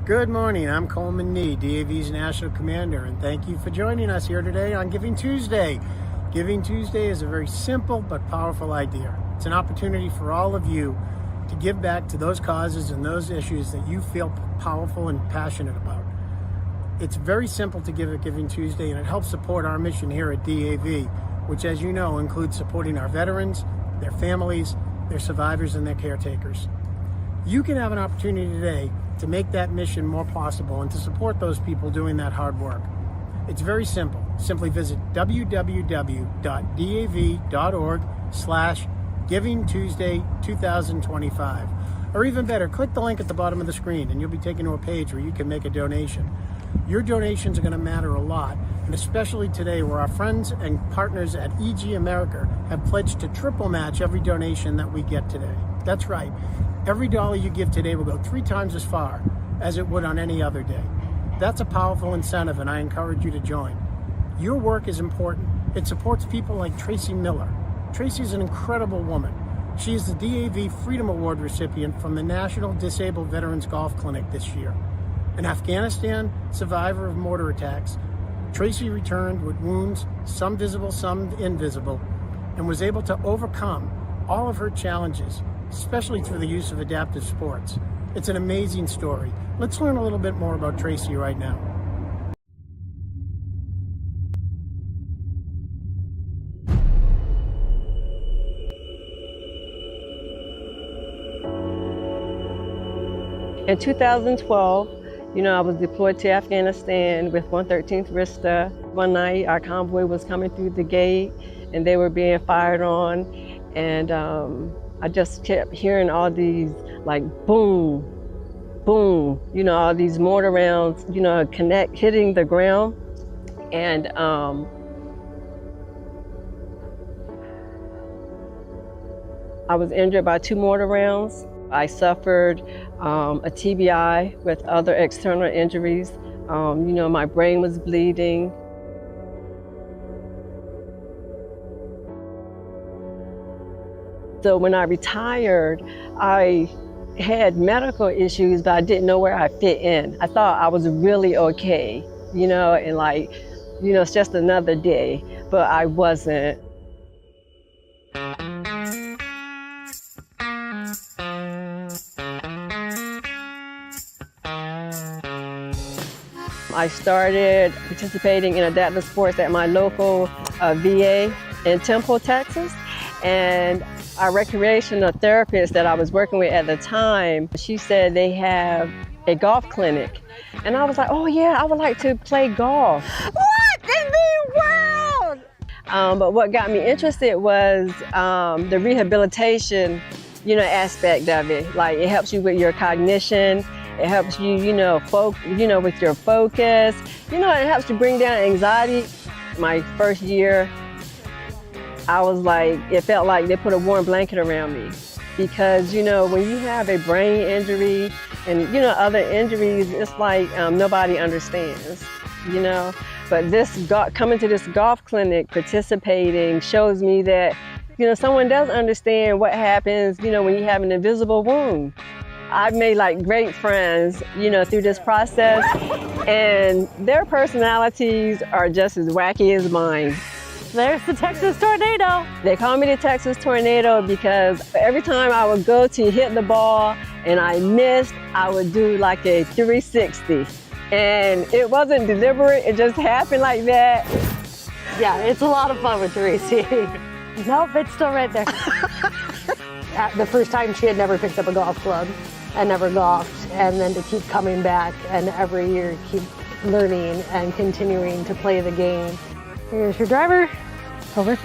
Good morning, I'm Coleman Nee, DAV's National Commander, and thank you for joining us here today on Giving Tuesday. Giving Tuesday is a very simple but powerful idea. It's an opportunity for all of you to give back to those causes and those issues that you feel powerful and passionate about. It's very simple to give at Giving Tuesday, and it helps support our mission here at DAV, which, as you know, includes supporting our veterans, their families, their survivors, and their caretakers. You can have an opportunity today to make that mission more possible and to support those people doing that hard work. It's very simple. Simply visit www.dav.org/GivingTuesday2025. Or even better, click the link at the bottom of the screen and you'll be taken to a page where you can make a donation. Your donations are going to matter a lot, and especially today where our friends and partners at EG America have pledged to triple match every donation that we get today. That's right. Every dollar you give today will go 3 times as far as it would on any other day. That's a powerful incentive, and I encourage you to join. Your work is important. It supports people like Tracy Miller. Tracy is an incredible woman. She is the DAV Freedom Award recipient from the National Disabled Veterans Golf Clinic this year. An Afghanistan survivor of mortar attacks, Tracy returned with wounds, some visible, some invisible, and was able to overcome all of her challenges, especially through the use of adaptive sports. It's an amazing story. Let's learn a little bit more about Tracy right now. In 2012, I was deployed to Afghanistan with 113th RISTA. One night, our convoy was coming through the gate, and they were being fired on, and I just kept hearing all these like boom, boom, all these mortar rounds, hitting the ground. And I was injured by 2 mortar rounds. I suffered a TBI with other external injuries. My brain was bleeding. So when I retired, I had medical issues, but I didn't know where I fit in. I thought I was really okay, and it's just another day, but I wasn't. I started participating in adaptive sports at my local VA in Temple, Texas, and our recreational therapist that I was working with at the time, she said they have a golf clinic. And I was like, oh yeah, I would like to play golf. What in the world? But what got me interested was the rehabilitation, aspect of it. Like, it helps you with your cognition. It helps you, with your focus. It helps you bring down anxiety. My first year, I was like, it felt like they put a warm blanket around me, because, when you have a brain injury and, other injuries, it's like nobody understands, But coming to this golf clinic, participating, shows me that, someone does understand what happens, when you have an invisible wound. I've made great friends, through this process, and their personalities are just as wacky as mine. There's the Texas Tornado. They call me the Texas Tornado because every time I would go to hit the ball and I missed, I would do like a 360. And it wasn't deliberate, it just happened like that. Yeah, it's a lot of fun with Tracy. Nope, it's still right there. The first time she had never picked up a golf club and never golfed, and then to keep coming back and every year keep learning and continuing to play the game. Here's your driver. Over.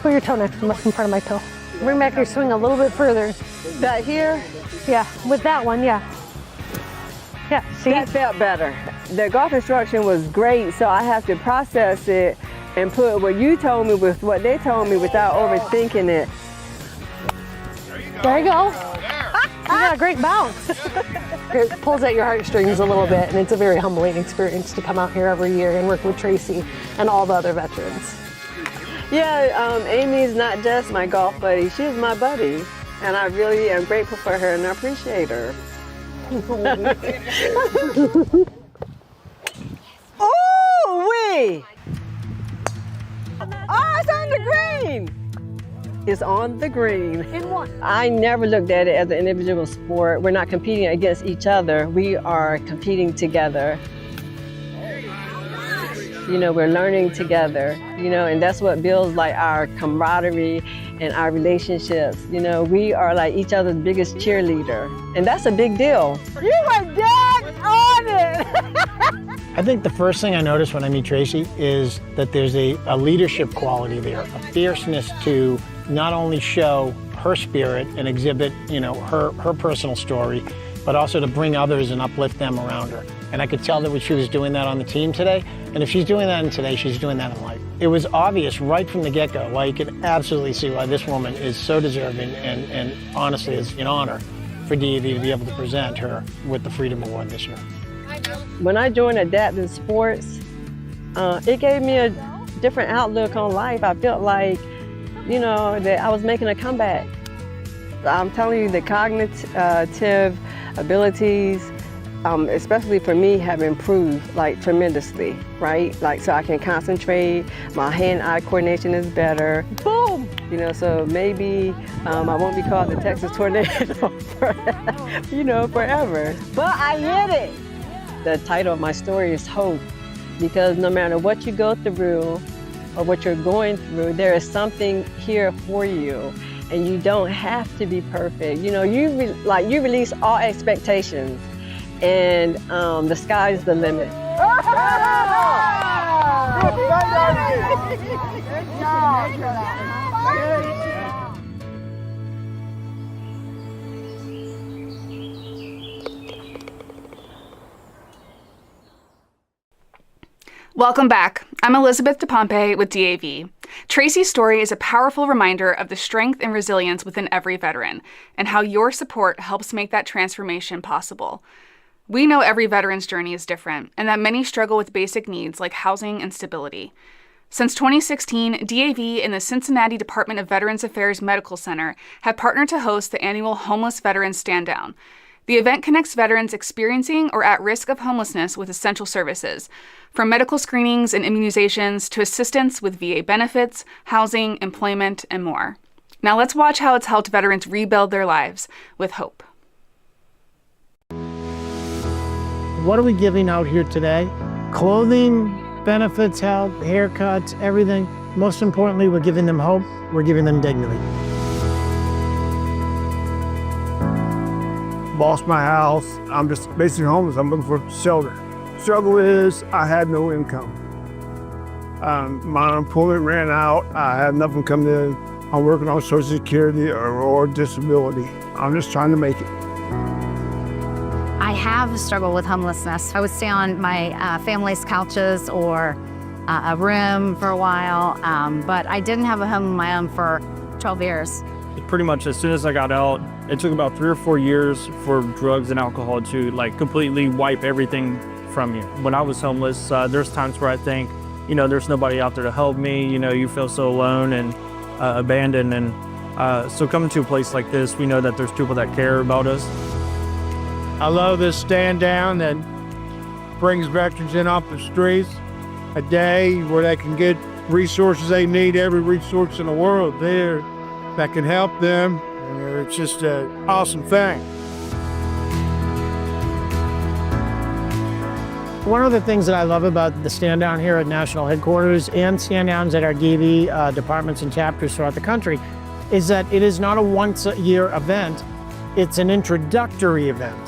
Put your toe next in front of my toe. Bring back your swing a little bit further. Back here? Yeah, with that one, yeah. Yeah, see? That felt better. The golf instruction was great, so I have to process it and put what you told me with what they told me without overthinking it. There you go. You got a great bounce. It pulls at your heartstrings a little bit, and it's a very humbling experience to come out here every year and work with Tracy and all the other veterans. Yeah, Amy's not just my golf buddy, she's my buddy. And I really am grateful for her and I appreciate her. Oh, wait. Oh, it's on the green. It's on the green. In what? I never looked at it as an individual sport. We're not competing against each other. We are competing together. You know, we're learning together, you know, and that's what builds like our camaraderie and our relationships. You know, we are like each other's biggest cheerleader, and that's a big deal. You were dead on it. I think the first thing I notice when I meet Tracy is that there's a leadership quality there, a fierceness to not only show her spirit and exhibit, you know, her personal story, but also to bring others and uplift them around her. And I could tell that she was doing that on the team today. And if she's doing that in today, she's doing that in life. It was obvious right from the get-go why you could absolutely see why this woman is so deserving and honestly is an honor for DAV to be able to present her with the Freedom Award this year. When I joined Adaptive Sports, it gave me a different outlook on life. I felt like, you know, that I was making a comeback. I'm telling you, the cognitive abilities, especially for me, have improved like tremendously, right? Like, so I can concentrate, my hand-eye coordination is better. Boom! You know, so maybe I won't be called the Texas tornado forever. But I hit it! The title of my story is Hope, because no matter what you go through or what you're going through, there is something here for you, and you don't have to be perfect. You know, you release all expectations, and the sky's the limit. Welcome back. I'm Elizabeth DePompe with DAV. Tracy's story is a powerful reminder of the strength and resilience within every veteran, and how your support helps make that transformation possible. We know every veteran's journey is different, and that many struggle with basic needs like housing and stability. Since 2016, DAV and the Cincinnati Department of Veterans Affairs Medical Center have partnered to host the annual Homeless Veterans Stand Down. The event connects veterans experiencing or at risk of homelessness with essential services, from medical screenings and immunizations to assistance with VA benefits, housing, employment, and more. Now let's watch how it's helped veterans rebuild their lives with hope. What are we giving out here today? Clothing, benefits, health, haircuts, everything. Most importantly, we're giving them hope. We're giving them dignity. Lost my house. I'm just basically homeless. I'm looking for shelter. Struggle is I had no income. My unemployment ran out. I had nothing coming in. I'm working on Social Security or disability. I'm just trying to make it. I have struggled with homelessness. I would stay on my family's couches or a room for a while, but I didn't have a home of my own for 12 years. Pretty much as soon as I got out, it took about 3 or 4 years for drugs and alcohol to completely wipe everything from you. When I was homeless, there's times where I think, there's nobody out there to help me. You feel so alone and abandoned. And so coming to a place like this, we know that there's people that care about us. I love this stand down that brings veterans in off the streets. A day where they can get resources they need, every resource in the world there that can help them. And it's just an awesome thing. One of the things that I love about the stand down here at National Headquarters and stand downs at our DAV departments and chapters throughout the country is that it is not a once-a-year event. It's an introductory event.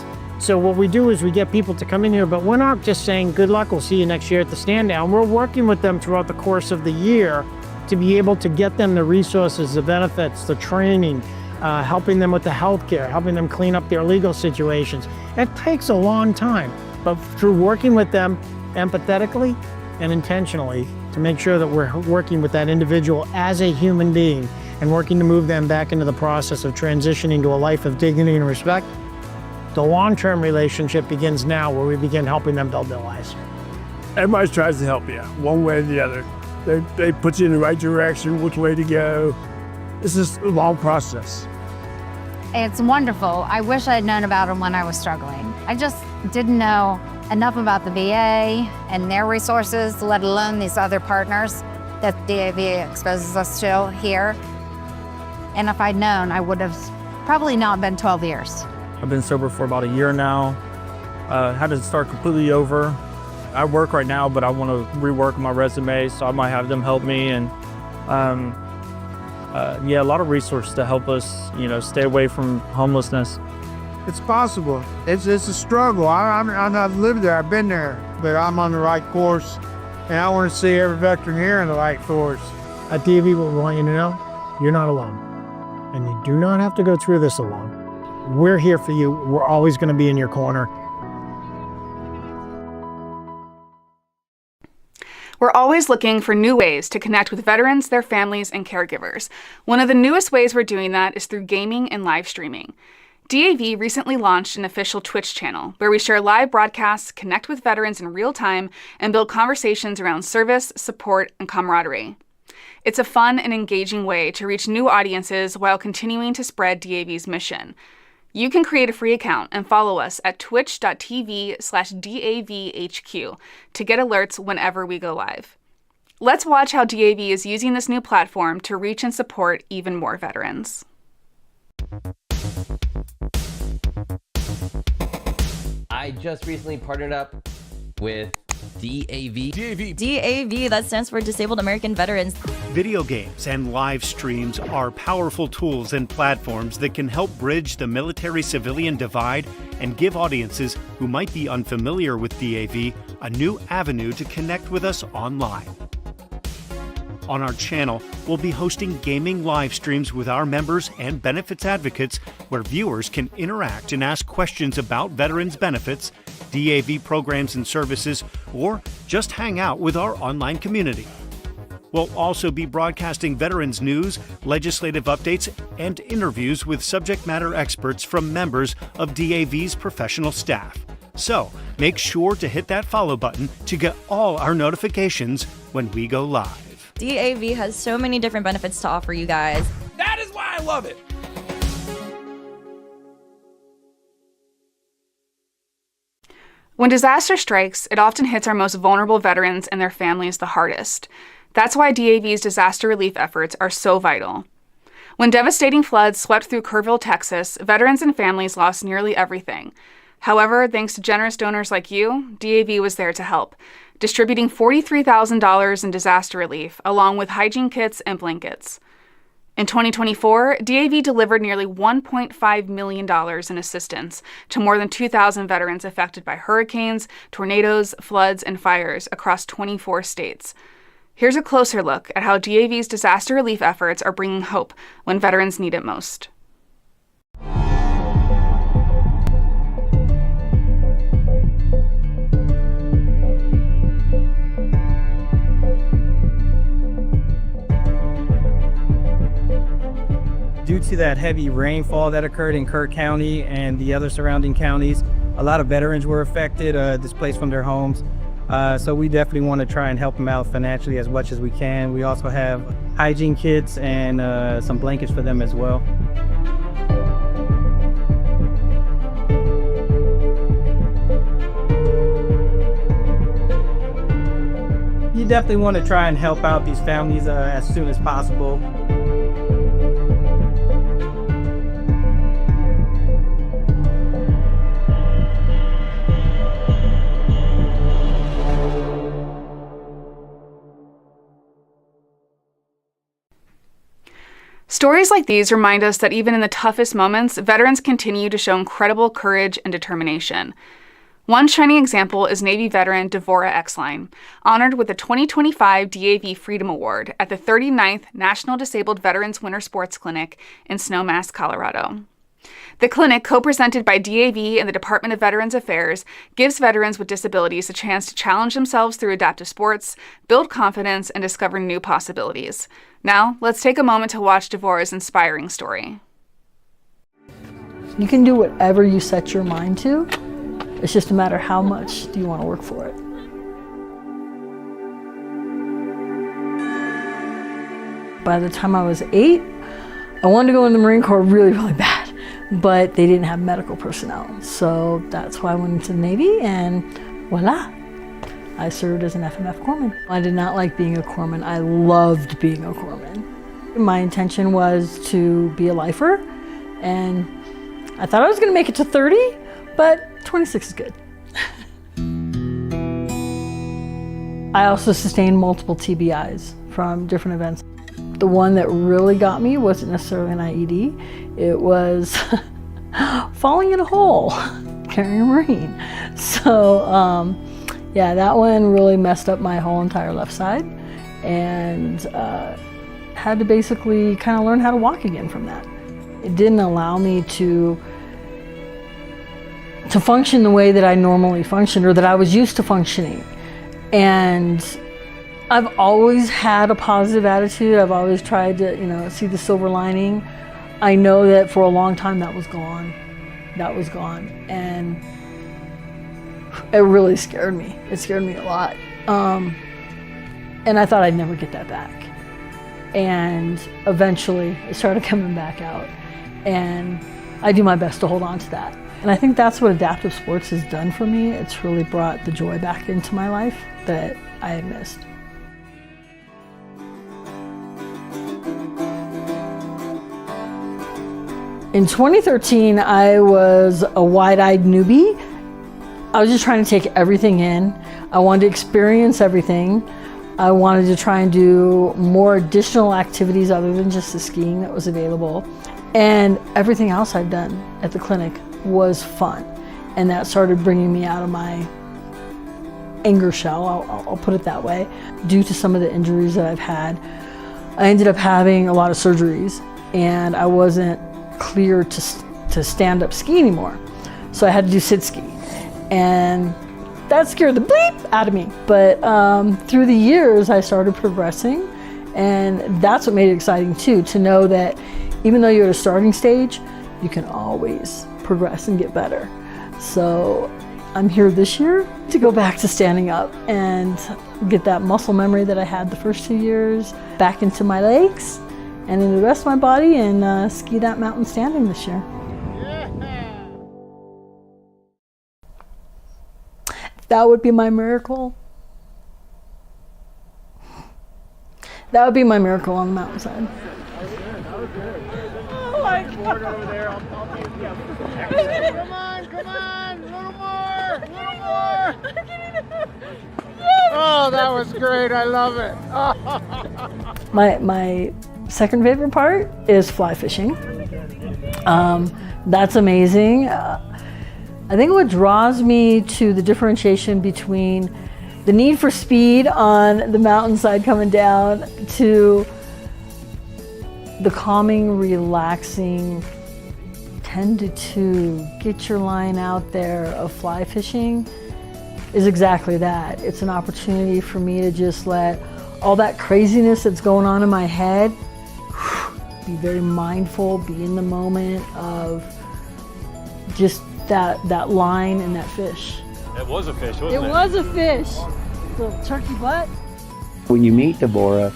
So what we do is we get people to come in here, but we're not just saying, good luck, we'll see you next year at the stand down. We're working with them throughout the course of the year to be able to get them the resources, the benefits, the training, helping them with the health care, helping them clean up their legal situations. It takes a long time, but through working with them empathetically and intentionally to make sure that we're working with that individual as a human being and working to move them back into the process of transitioning to a life of dignity and respect, the long-term relationship begins now, where we begin helping them build their lives. Everybody tries to help you, one way or the other. They put you in the right direction, which way to go. It's just a long process. It's wonderful. I wish I had known about them when I was struggling. I just didn't know enough about the VA and their resources, let alone these other partners that DAV exposes us to here. And if I'd known, I would have probably not been 12 years. I've been sober for about a year now. Had to start completely over. I work right now, but I want to rework my resume, so I might have them help me. And yeah, a lot of resources to help us, stay away from homelessness. It's possible. It's a struggle. I've lived there. I've been there, but I'm on the right course, and I want to see every veteran here in the right course. At DAV, what we want you to know, you're not alone. And you do not have to go through this alone. We're here for you. We're always going to be in your corner. We're always looking for new ways to connect with veterans, their families, and caregivers. One of the newest ways we're doing that is through gaming and live streaming. DAV recently launched an official Twitch channel where we share live broadcasts, connect with veterans in real time, and build conversations around service, support, and camaraderie. It's a fun and engaging way to reach new audiences while continuing to spread DAV's mission. You can create a free account and follow us at twitch.tv/DAVHQ to get alerts whenever we go live. Let's watch how DAV is using this new platform to reach and support even more veterans. I just recently partnered up with DAV. DAV, that stands for Disabled American Veterans. Video games and live streams are powerful tools and platforms that can help bridge the military-civilian divide and give audiences who might be unfamiliar with DAV a new avenue to connect with us online. On our channel, we'll be hosting gaming live streams with our members and benefits advocates where viewers can interact and ask questions about veterans benefits, DAV programs and services, or just hang out with our online community. We'll also be broadcasting veterans news, legislative updates, and interviews with subject matter experts from members of DAV's professional staff. So, make sure to hit that follow button to get all our notifications when we go live. DAV has so many different benefits to offer you guys. That is why I love it. When disaster strikes, it often hits our most vulnerable veterans and their families the hardest. That's why DAV's disaster relief efforts are so vital. When devastating floods swept through Kerrville, Texas, veterans and families lost nearly everything. However, thanks to generous donors like you, DAV was there to help, distributing $43,000 in disaster relief, along with hygiene kits and blankets. In 2024, DAV delivered nearly $1.5 million in assistance to more than 2,000 veterans affected by hurricanes, tornadoes, floods, and fires across 24 states. Here's a closer look at how DAV's disaster relief efforts are bringing hope when veterans need it most. Due to that heavy rainfall that occurred in Kirk County and the other surrounding counties, a lot of veterans were affected, displaced from their homes. So we definitely want to try and help them out financially as much as we can. We also have hygiene kits and some blankets for them as well. You definitely want to try and help out these families as soon as possible. Stories like these remind us that even in the toughest moments, veterans continue to show incredible courage and determination. One shining example is Navy veteran Devora Exline, honored with the 2025 DAV Freedom Award at the 39th National Disabled Veterans Winter Sports Clinic in Snowmass, Colorado. The clinic, co-presented by DAV and the Department of Veterans Affairs, gives veterans with disabilities a chance to challenge themselves through adaptive sports, build confidence, and discover new possibilities. Now, let's take a moment to watch Devora's inspiring story. You can do whatever you set your mind to. It's just a matter of how much do you want to work for it. By the time I was 8, I wanted to go in the Marine Corps really, really bad. but they didn't have medical personnel. So that's why I went into the Navy, and voila, I served as an FMF corpsman. I did not like being a corpsman. I loved being a corpsman. My intention was to be a lifer, and I thought I was gonna make it to 30, but 26 is good. I also sustained multiple TBIs from different events. The one that really got me wasn't necessarily an IED. It was falling in a hole, carrying a Marine. So yeah, that one really messed up my whole entire left side, and had to basically kind of learn how to walk again from that. It didn't allow me to function the way that I normally functioned, or that I was used to functioning. And I've always had a positive attitude. I've always tried to, see the silver lining. I know that for a long time that was gone. That was gone. And it really scared me. It scared me a lot. And I thought I'd never get that back. And eventually it started coming back out. And I do my best to hold on to that. And I think that's what adaptive sports has done for me. It's really brought the joy back into my life that I had missed. In 2013, I was a wide-eyed newbie. I was just trying to take everything in. I wanted to experience everything. I wanted to try and do more additional activities other than just the skiing that was available. And everything else I've done at the clinic was fun. And that started bringing me out of my anger shell, I'll put it that way. Due to some of the injuries that I've had, I ended up having a lot of surgeries, and I wasn't clear to stand up ski anymore. So I had to do sit ski. And that scared the bleep out of me. But through the years, I started progressing, and that's what made it exciting too, to know that even though you're at a starting stage, you can always progress and get better. So I'm here this year to go back to standing up and get that muscle memory that I had the first 2 years back into my legs and in the rest of my body, and ski that mountain standing this year. That would be my miracle. That would be my miracle on the mountainside. Oh my God. Over there. I'll take it. Yeah. Come on, a little more. Oh, that was great. I love it. My second favorite part is fly fishing. That's amazing. I think what draws me to the differentiation between the need for speed on the mountainside coming down to the calming, relaxing 10 to 2, get your line out there of fly fishing is exactly that. It's an opportunity for me to just let all that craziness that's going on in my head, be very mindful, be in the moment of just that line and that fish. It was a fish, wasn't it? It was a fish. Little turkey butt. When you meet Deborah,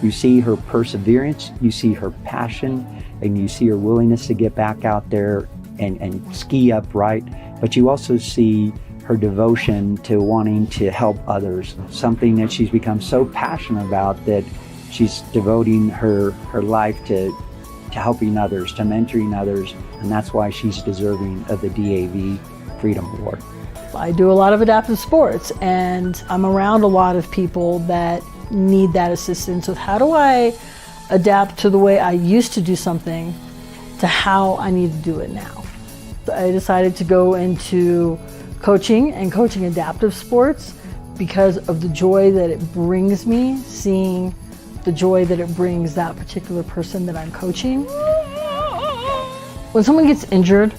you see her perseverance, you see her passion, and you see her willingness to get back out there and ski upright, but you also see her devotion to wanting to help others, something that she's become so passionate about that she's devoting her life to helping others, to mentoring others, and that's why she's deserving of the DAV Freedom Award. I do a lot of adaptive sports, and I'm around a lot of people that need that assistance with how do I adapt to the way I used to do something to how I need to do it now. I decided to go into coaching and coaching adaptive sports because of the joy that it brings me, seeing the joy that it brings that particular person that I'm coaching. When someone gets injured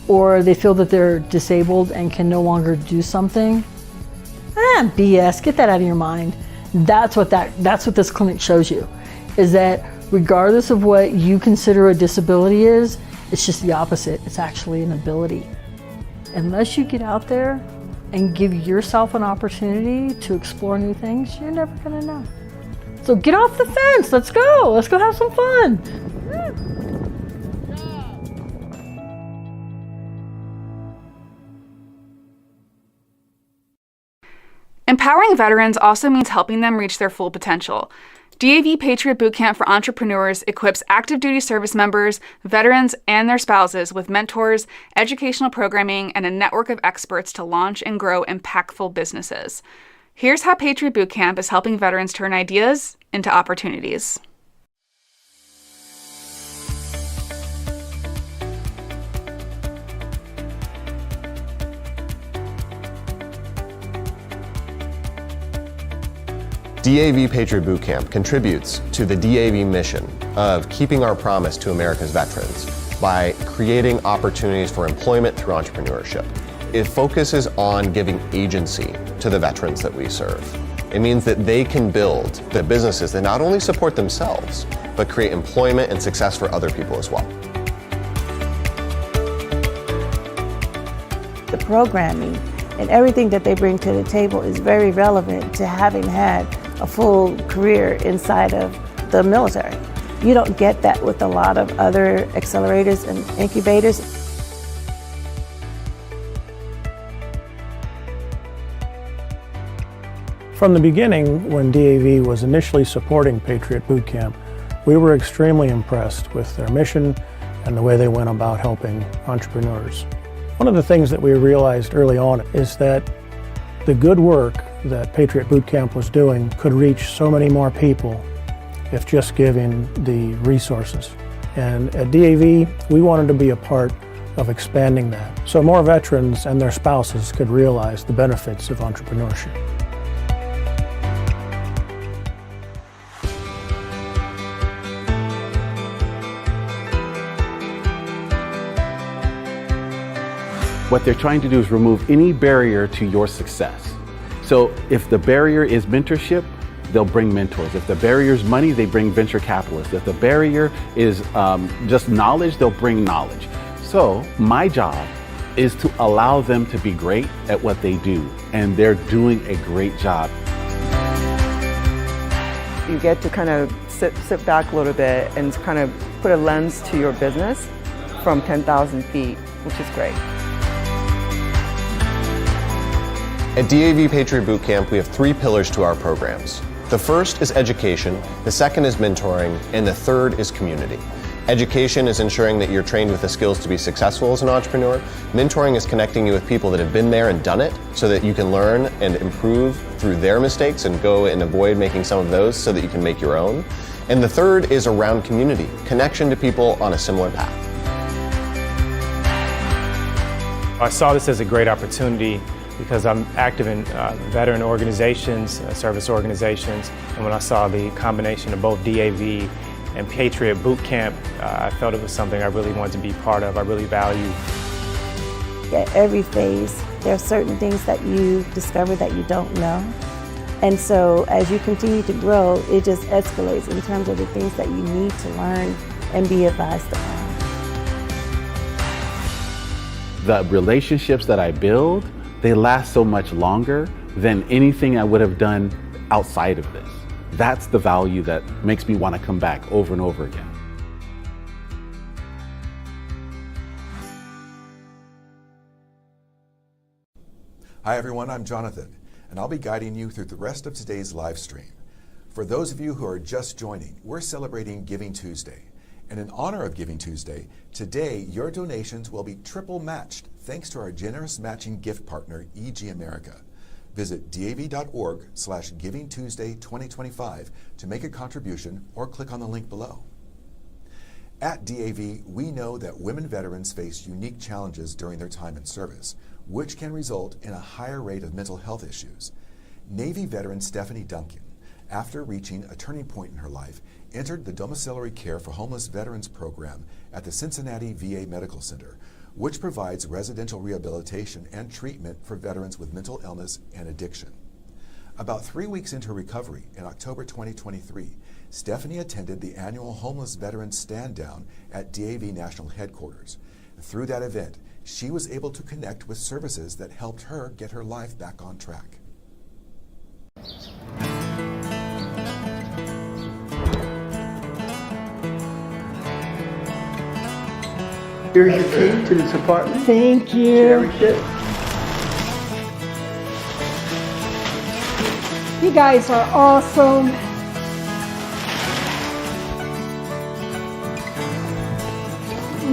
or they feel that they're disabled and can no longer do something, BS, get that out of your mind. That's what this clinic shows you, is that regardless of what you consider a disability is, it's just the opposite. It's actually an ability. Unless you get out there and give yourself an opportunity to explore new things, you're never gonna know. So get off the fence, let's go have some fun. Empowering veterans also means helping them reach their full potential. DAV Patriot Bootcamp for Entrepreneurs equips active duty service members, veterans, and their spouses with mentors, educational programming, and a network of experts to launch and grow impactful businesses. Here's how Patriot Bootcamp is helping veterans turn ideas into opportunities. DAV Patriot Bootcamp contributes to the DAV mission of keeping our promise to America's veterans by creating opportunities for employment through entrepreneurship. It focuses on giving agency to the veterans that we serve. It means that they can build the businesses that not only support themselves, but create employment and success for other people as well. The programming and everything that they bring to the table is very relevant to having had a full career inside of the military. You don't get that with a lot of other accelerators and incubators. From the beginning, when DAV was initially supporting Patriot Bootcamp, we were extremely impressed with their mission and the way they went about helping entrepreneurs. One of the things that we realized early on is that the good work that Patriot Bootcamp was doing could reach so many more people if just given the resources. And at DAV, we wanted to be a part of expanding that so more veterans and their spouses could realize the benefits of entrepreneurship. What they're trying to do is remove any barrier to your success. So if the barrier is mentorship, they'll bring mentors. If the barrier is money, they bring venture capitalists. If the barrier is just knowledge, they'll bring knowledge. So my job is to allow them to be great at what they do, and they're doing a great job. You get to kind of sit back a little bit and kind of put a lens to your business from 10,000 feet, which is great. At DAV Patriot Bootcamp, we have 3 pillars to our programs. The first is education, the second is mentoring, and the third is community. Education is ensuring that you're trained with the skills to be successful as an entrepreneur. Mentoring is connecting you with people that have been there and done it so that you can learn and improve through their mistakes and go and avoid making some of those so that you can make your own. And the third is around community, connection to people on a similar path. I saw this as a great opportunity because I'm active in veteran organizations, service organizations, and when I saw the combination of both DAV and Patriot Bootcamp, I felt it was something I really wanted to be part of, I really value. At every phase, there are certain things that you discover that you don't know. And so as you continue to grow, it just escalates in terms of the things that you need to learn and be advised on. The relationships that I build, they last so much longer than anything I would have done outside of this. That's the value that makes me want to come back over and over again. Hi everyone, I'm Jonathan, and I'll be guiding you through the rest of today's live stream. For those of you who are just joining, we're celebrating Giving Tuesday. And in honor of Giving Tuesday, today your donations will be triple matched thanks to our generous matching gift partner, EG America. Visit dav.org/GivingTuesday2025 to make a contribution or click on the link below. At DAV, we know that women veterans face unique challenges during their time in service, which can result in a higher rate of mental health issues. Navy veteran Stephanie Duncan, after reaching a turning point in her life, entered the Domiciliary Care for Homeless Veterans program at the Cincinnati VA Medical Center, which provides residential rehabilitation and treatment for veterans with mental illness and addiction. About 3 weeks into recovery, in October 2023, Stephanie attended the annual Homeless Veterans Stand Down at DAV National Headquarters. Through that event, she was able to connect with services that helped her get her life back on track. Here's your key to this apartment. Thank you. Cherish it. You guys are awesome.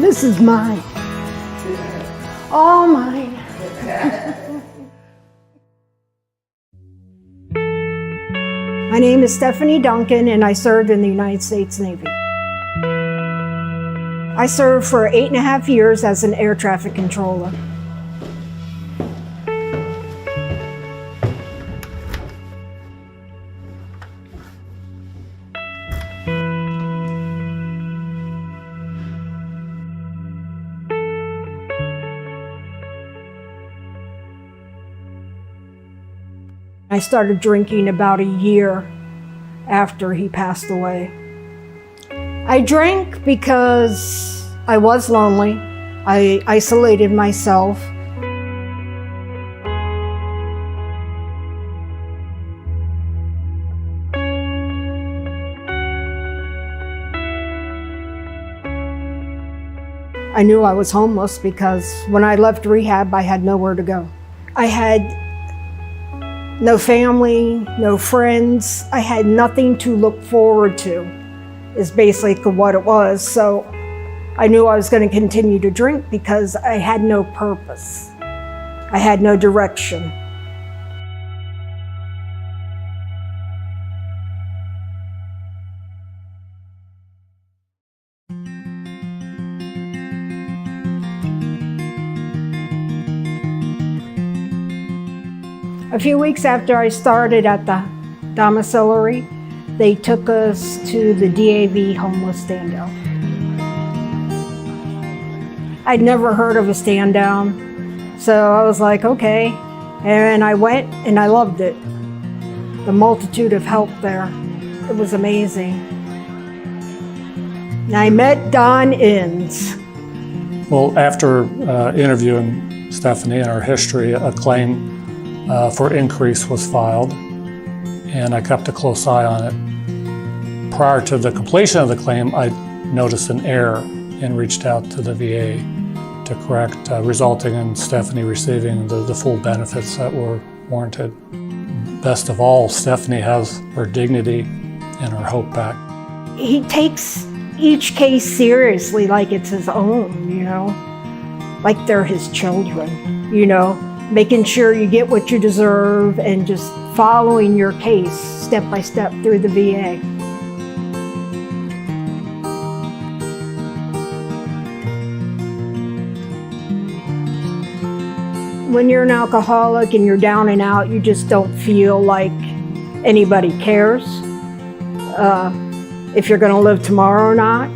This is mine. All mine. My name is Stephanie Duncan, and I served in the United States Navy. I served for 8.5 years as an air traffic controller. I started drinking about a year after he passed away. I drank because I was lonely. I isolated myself. I knew I was homeless because when I left rehab, I had nowhere to go. I had no family, no friends. I had nothing to look forward to, is basically what it was. So I knew I was going to continue to drink because I had no purpose. I had no direction. A few weeks after I started at the domiciliary, they took us to the DAV homeless stand down. I'd never heard of a stand down, so I was like, okay. And I went and I loved it. The multitude of help there, it was amazing. And I met Don Inns. Well, after interviewing Stephanie and her history, a claim for increase was filed, and I kept a close eye on it. Prior to the completion of the claim, I noticed an error and reached out to the VA to correct, resulting in Stephanie receiving the full benefits that were warranted. Best of all, Stephanie has her dignity and her hope back. He takes each case seriously like it's his own, you know, like they're his children, you know. Making sure you get what you deserve and just following your case step by step through the VA. When you're an alcoholic and you're down and out, you just don't feel like anybody cares if you're going to live tomorrow or not.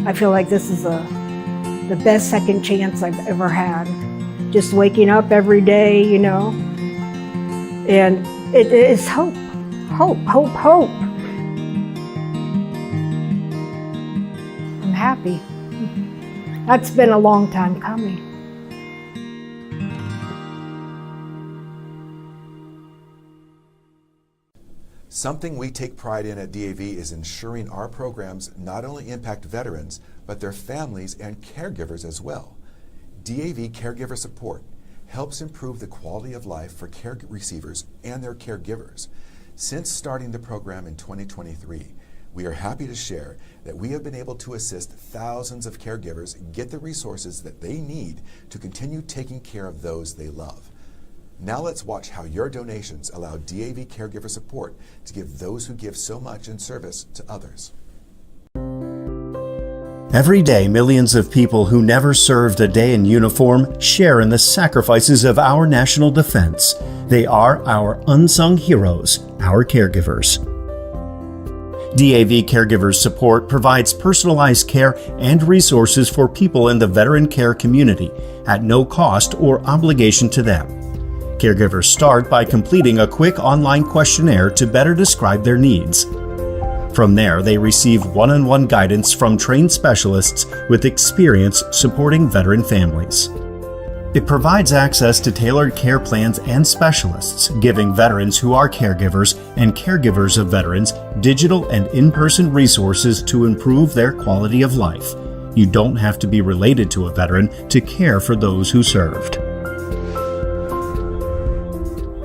I feel like this is the best second chance I've ever had. Just waking up every day, you know, and it is hope, hope, hope, hope. I'm happy. That's been a long time coming. Something we take pride in at DAV is ensuring our programs not only impact veterans, but their families and caregivers as well. DAV Caregiver Support helps improve the quality of life for care receivers and their caregivers. Since starting the program in 2023, we are happy to share that we have been able to assist thousands of caregivers get the resources that they need to continue taking care of those they love. Now let's watch how your donations allow DAV Caregiver Support to give those who give so much in service to others. Every day, millions of people who never served a day in uniform share in the sacrifices of our national defense. They are our unsung heroes, our caregivers. DAV Caregivers Support provides personalized care and resources for people in the veteran care community at no cost or obligation to them. Caregivers start by completing a quick online questionnaire to better describe their needs. From there, they receive one-on-one guidance from trained specialists with experience supporting veteran families. It provides access to tailored care plans and specialists, giving veterans who are caregivers and caregivers of veterans digital and in-person resources to improve their quality of life. You don't have to be related to a veteran to care for those who served.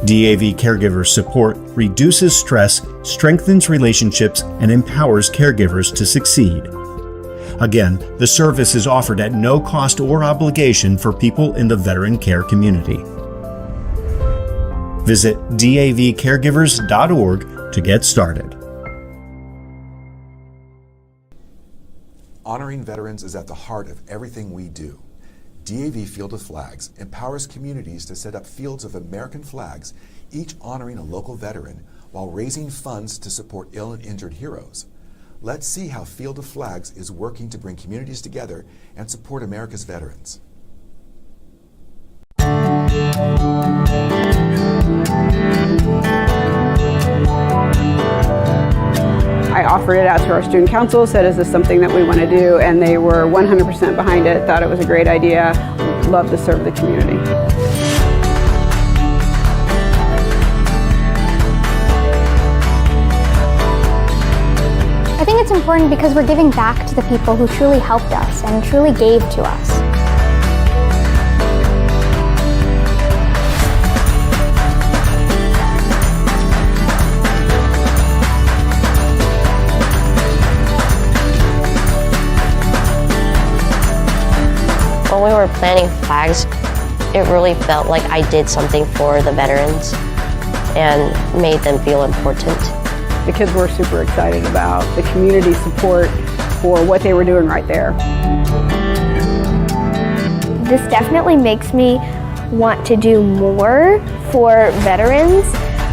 DAV caregiver support reduces stress, strengthens relationships, and empowers caregivers to succeed. Again, the service is offered at no cost or obligation for people in the veteran care community. Visit davcaregivers.org to get started. Honoring veterans is at the heart of everything we do. DAV Field of Flags empowers communities to set up fields of American flags, each honoring a local veteran while raising funds to support ill and injured heroes. Let's see how Field of Flags is working to bring communities together and support America's veterans. I offered it out to our student council, said, is this something that we want to do? And they were 100% behind it, thought it was a great idea, love to serve the community. I think it's important because we're giving back to the people who truly helped us and truly gave to us. When we were planting flags, it really felt like I did something for the veterans and made them feel important. The kids were super excited about the community support for what they were doing right there. This definitely makes me want to do more for veterans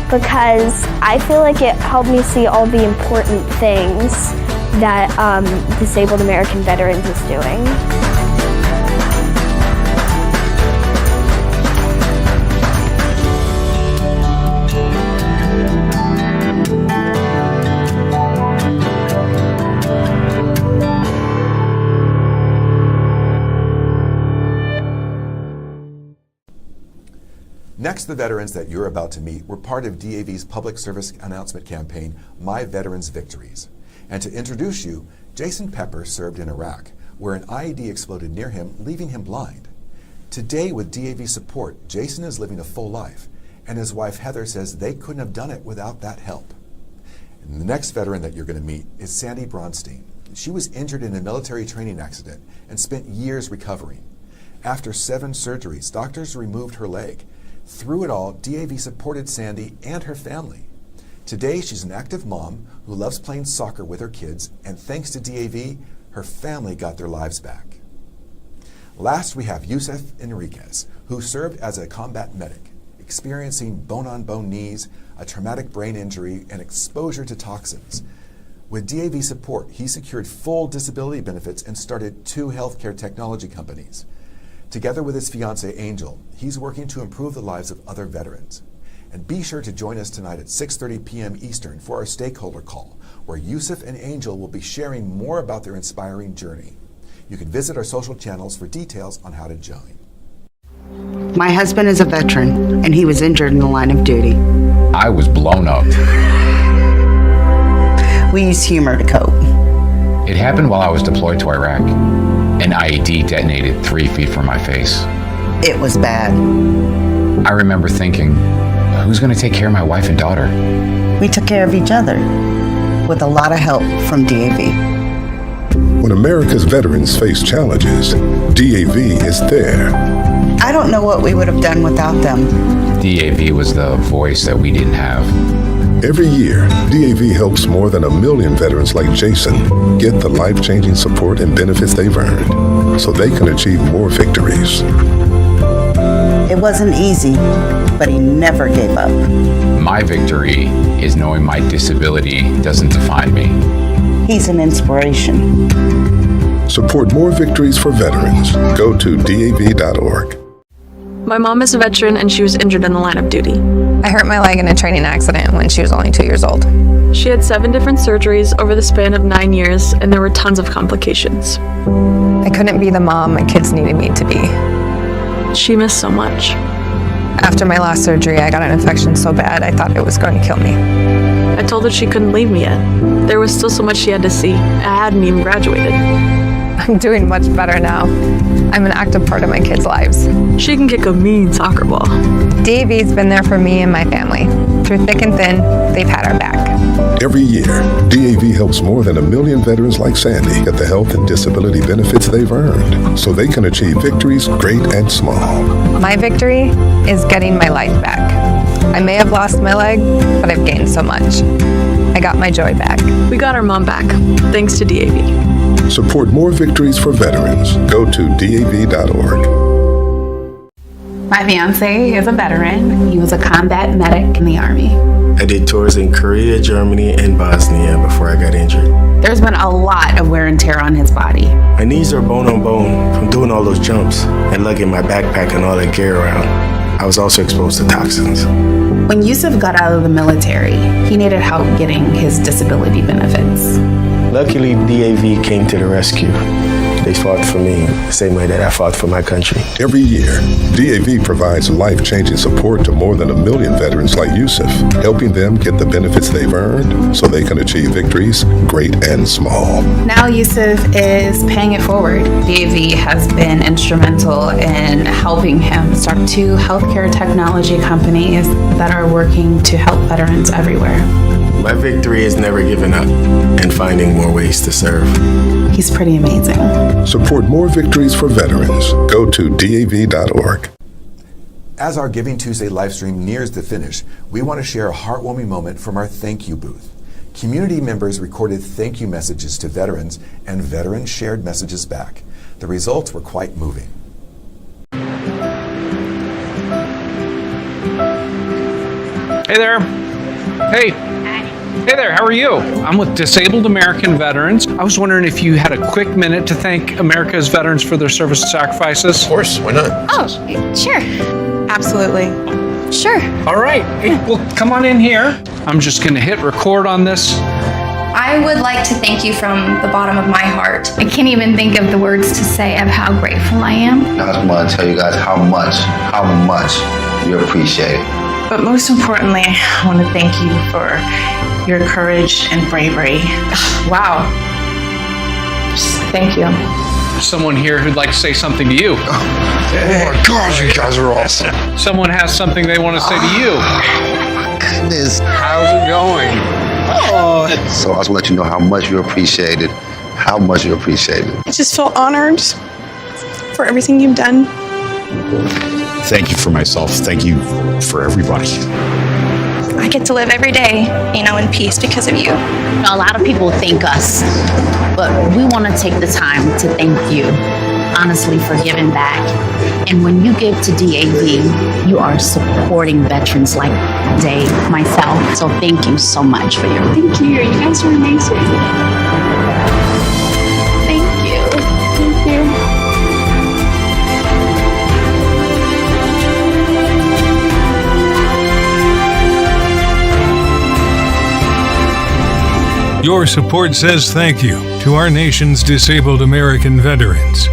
because I feel like it helped me see all the important things that Disabled American Veterans is doing. Next, the veterans that you're about to meet were part of DAV's public service announcement campaign, My Veterans Victories. And to introduce you, Jason Pepper served in Iraq, where an IED exploded near him, leaving him blind. Today, with DAV support, Jason is living a full life, and his wife Heather says they couldn't have done it without that help. And the next veteran that you're going to meet is Sandy Bronstein. She was injured in a military training accident and spent years recovering. After 7 surgeries, doctors removed her leg. Through it all, DAV supported Sandy and her family. Today, she's an active mom who loves playing soccer with her kids, and thanks to DAV, her family got their lives back. Last, we have Yusef Enriquez, who served as a combat medic, experiencing bone-on-bone knees, a traumatic brain injury, and exposure to toxins. With DAV support, he secured full disability benefits and started 2 healthcare technology companies. Together with his fiancée, Angel, he's working to improve the lives of other veterans. And be sure to join us tonight at 6:30 p.m. Eastern for our stakeholder call, where Yusuf and Angel will be sharing more about their inspiring journey. You can visit our social channels for details on how to join. My husband is a veteran, and he was injured in the line of duty. I was blown up. We use humor to cope. It happened while I was deployed to Iraq. An IED detonated 3 feet from my face. It was bad. I remember thinking, who's going to take care of my wife and daughter? We took care of each other with a lot of help from DAV. When America's veterans face challenges, DAV is there. I don't know what we would have done without them. DAV was the voice that we didn't have. Every year, DAV helps more than 1 million veterans like Jason get the life-changing support and benefits they've earned so they can achieve more victories. It wasn't easy, but he never gave up. My victory is knowing my disability doesn't define me. He's an inspiration. Support more victories for veterans. Go to DAV.org. My mom is a veteran and she was injured in the line of duty. I hurt my leg in a training accident when she was only 2 years old. She had 7 different surgeries over the span of 9 years, and there were tons of complications. I couldn't be the mom my kids needed me to be. She missed so much. After my last surgery, I got an infection so bad I thought it was going to kill me. I told her she couldn't leave me yet. There was still so much she had to see. I hadn't even graduated. I'm doing much better now. I'm an active part of my kids' lives. She can kick a mean soccer ball. DAV's been there for me and my family. Through thick and thin, they've had our back. Every year, DAV helps more than 1 million veterans like Sandy get the health and disability benefits they've earned so they can achieve victories great and small. My victory is getting my life back. I may have lost my leg, but I've gained so much. I got my joy back. We got our mom back, thanks to DAV. Support more victories for veterans. Go to DAV.org. My fiance is a veteran. He was a combat medic in the Army. I did tours in Korea, Germany, and Bosnia before I got injured. There's been a lot of wear and tear on his body. My knees are bone on bone from doing all those jumps and lugging my backpack and all that gear around. I was also exposed to toxins. When Yusuf got out of the military, he needed help getting his disability benefits. Luckily, DAV came to the rescue. They fought for me the same way that I fought for my country. Every year, DAV provides life-changing support to more than 1 million veterans like Yusuf, helping them get the benefits they've earned so they can achieve victories great and small. Now Yusuf is paying it forward. DAV has been instrumental in helping him start 2 healthcare technology companies that are working to help veterans everywhere. My victory is never giving up and finding more ways to serve. He's pretty amazing. Support more victories for veterans. Go to DAV.org. As our Giving Tuesday live stream nears the finish, we want to share a heartwarming moment from our thank you booth. Community members recorded thank you messages to veterans, and veterans shared messages back. The results were quite moving. Hey there. Hey. Hey there, how are you? I'm with Disabled American Veterans. I was wondering if you had a quick minute to thank America's veterans for their service and sacrifices. Of course, why not? Oh, sure. Absolutely. Sure. All right, hey, well, come on in here. I'm just gonna hit record on this. I would like to thank you from the bottom of my heart. I can't even think of the words to say of how grateful I am. I just want to tell you guys how much you appreciate it. But most importantly, I want to thank you for your courage and bravery. Wow. Just thank you. Someone here who'd like to say something to you. Oh my gosh, you guys are awesome. Someone has something they want to say to you. Goodness. How's it going? Oh. So I just want to let you know how much you appreciate it. How much you appreciate it. I just feel honored for everything you've done. Thank you for myself. Thank you for everybody. I get to live every day, in peace because of you. A lot of people thank us, but we want to take the time to thank you, honestly, for giving back. And when you give to DAV, you are supporting veterans like Dave, myself. So thank you so much for your. Thank you. You guys are amazing. Thank you. Thank you. Your support says thank you to our nation's disabled American veterans.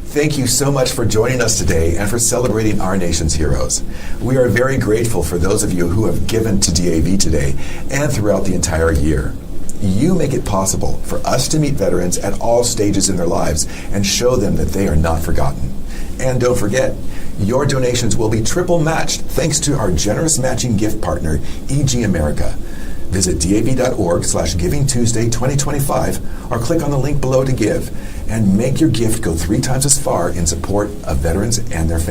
Thank you so much for joining us today and for celebrating our nation's heroes. We are very grateful for those of you who have given to DAV today and throughout the entire year. You make it possible for us to meet veterans at all stages in their lives and show them that they are not forgotten. And don't forget, your donations will be triple matched thanks to our generous matching gift partner, EG America. Visit DAV.org/GivingTuesday2025 or click on the link below to give and make your gift go 3 times as far in support of veterans and their families.